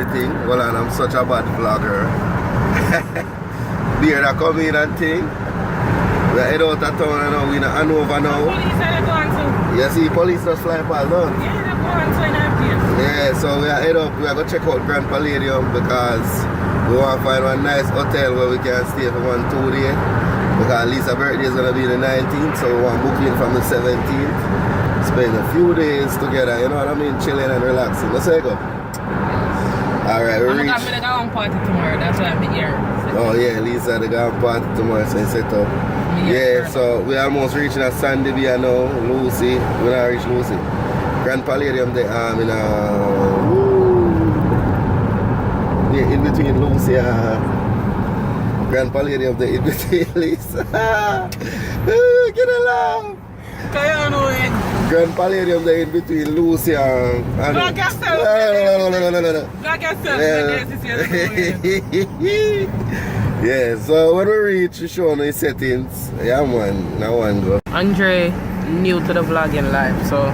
everything. Well, and I'm such a bad vlogger. Beer that come in and thing. We head out of town and now we in Hanover now. Police are going to. You see, police just fly past down. Yeah, they're going to in our place. Yeah, so we are head up. We are going to check out Grand Palladium because we want to find one nice hotel where we can stay for 1-2 days. Because Lisa's birthday is going to be the 19th, so we want to book in from the 17th. Spend a few days together, you know what I mean? Chilling and relaxing. Let's go. Alright, we reach. I'm going to go on party tomorrow, that's why I'm here. Oh yeah, Lisa, they got a party tomorrow, so set up. Yeah, so we almost reaching a Sandy Bay now, Lucy. We not reach Lucy. Grand Palladium, they in yeah, in between Lucy and Grand Palladium, they in between Lisa. Get along. Grand Palladium, they in between Lucy and Black yourself. No. Black yourself. Yeah, so when we reach, we show the settings. Yeah, man, now one go. Andre, new to the vlogging life, so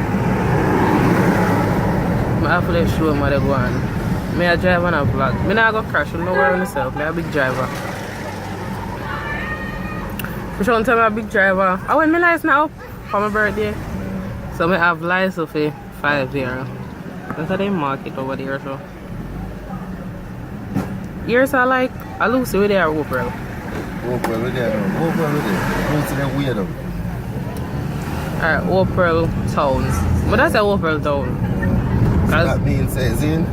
I have to show him how they go on. May I drive on a vlog. I not go crash, I don't worry on myself. I'm a big driver. For sure, I'm a big driver. I went my license now for my birthday. So I have license for 5 years. That's how they market over there, so. Yours are like a Lucy with their Oprah. Oprah with there, Oprah with there. Lucy them weird. Alright, Oprah Towns. But that's a Oprah Town. So that means, in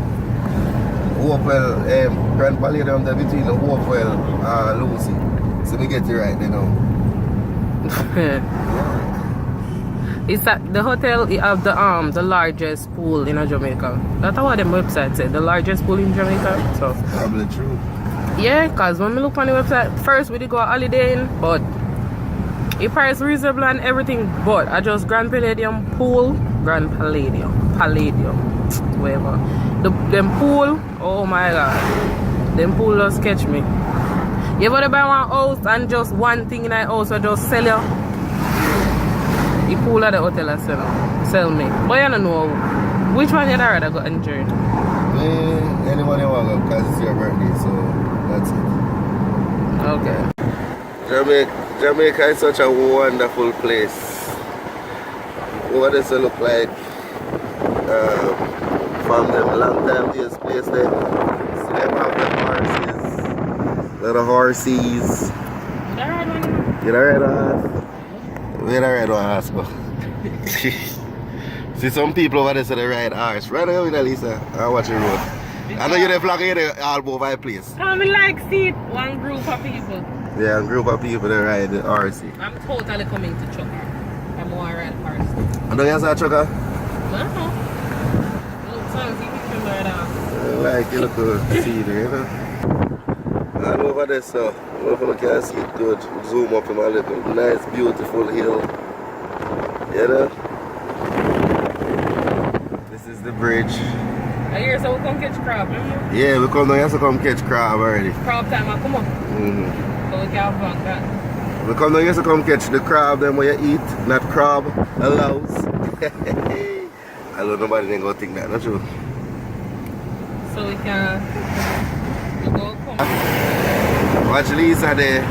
Oprah, Grand Palladium, they're between the Oprah and Lucy. So we get it right, you know. It's at the hotel. You have the largest pool in Jamaica. That's what the website said. The largest pool in Jamaica. So probably true. Yeah, cause when we look on the website, first we did go a holiday in, but the price reasonable and everything. But I just Grand Palladium pool, Palladium, whatever. Them pool. Oh my God, them pool just catch me. You ever buy one house and just one thing in that house or just sell you? The pool at the hotel and sell me. But you don't know which one you'd rather go enjoy. Anybody want to go because it's your birthday, so that's it. Okay. Jamaica is such a wonderful place. What does it look like from them long time this place there? See them have the horses. Little horses. You don't ride on horse? We don't ride on horse, bro. See some people over there say they ride horse. Right now with Alecia, I watch the road. I know you're the vlogger, you're the all over the place. I like see one group of people. Yeah, a group of people that ride the horse. I'm totally coming to trucker. I'm more ride horse. I know you have a trucker? I don't know. Look, fancy people ride horse. Like you look good, see there, you know. All over there, so if you can see it good, zoom up in my little nice, beautiful hill. You know? This is the bridge. I hear so we come catch crab, remember? Yeah, we come down here to come catch crab already. Crab time, I come on. So we can vlog that. We come down here to come catch the crab, then where you eat, not crab, allows. I don't know, nobody ain't gonna think that, not true. So we can go come. Watch Lisa there.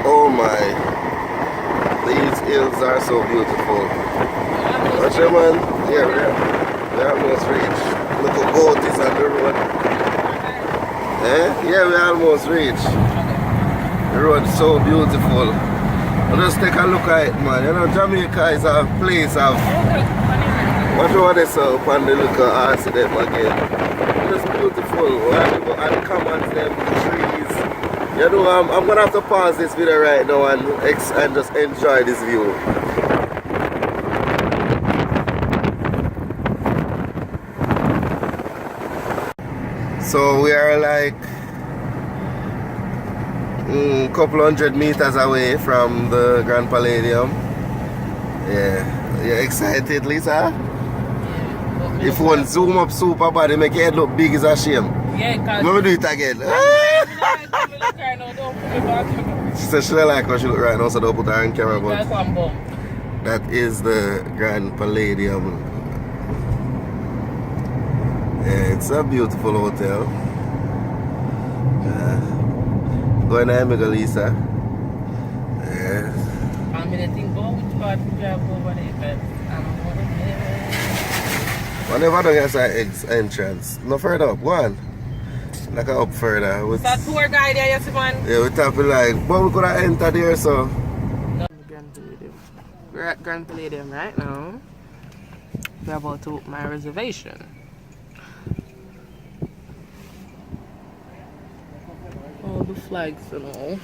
Oh my. These hills are so beautiful. Watch them, man. Yeah, we almost reached. Look at boat is on the road. Yeah, we almost reached. The road is so beautiful. Just take a look at it, man. You know, Jamaica is a place of... Watch over this up and the look at us them again. It's beautiful. And the commons, them, the trees. You know, I'm going to have to pause this video right now and just enjoy this view. So we are like a couple hundred meters away from the Grand Palladium. Yeah, you're excited, Lisa? Yeah. If one zoom up super bad, it make your head look big as a shame. Yeah, because... Let me do it again. She said she don't like how she look right now, so don't put her on camera, but That's one bump. that is the Grand Palladium. Yeah, it's a beautiful hotel. Going to Lisa. Yeah. I'm gonna think about which part to drive over there, but I don't want to. Whenever I get that entrance, no further up, go on. Like up further. With, that tour guide there, yes, man? yeah, we tap it like, but we could have entered there, so. No. We're at Grand Palladium right now. We're about to book my reservation. All the flags and all.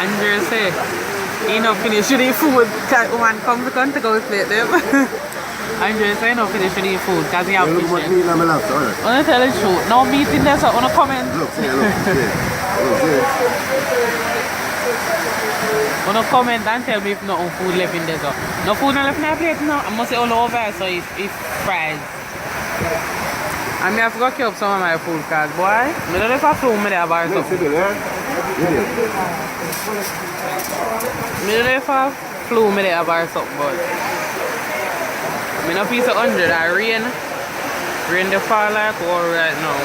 Andre say, he not finish with the food. Woman come to come to go with them. Andre say, he not finish with the food because he have fish. I want to tell the truth. No meeting there, so I want to comment. Look, see, look. I want to comment and tell me if no food left in there. So. No food left in my plate, no. I must say all over, so it's fries. And I have to go keep up some of my food because, boy, I don't know if I flew me there about something. I don't know if I flew me there about something, but I'm in a piece of 100. I rain the fall like all right now.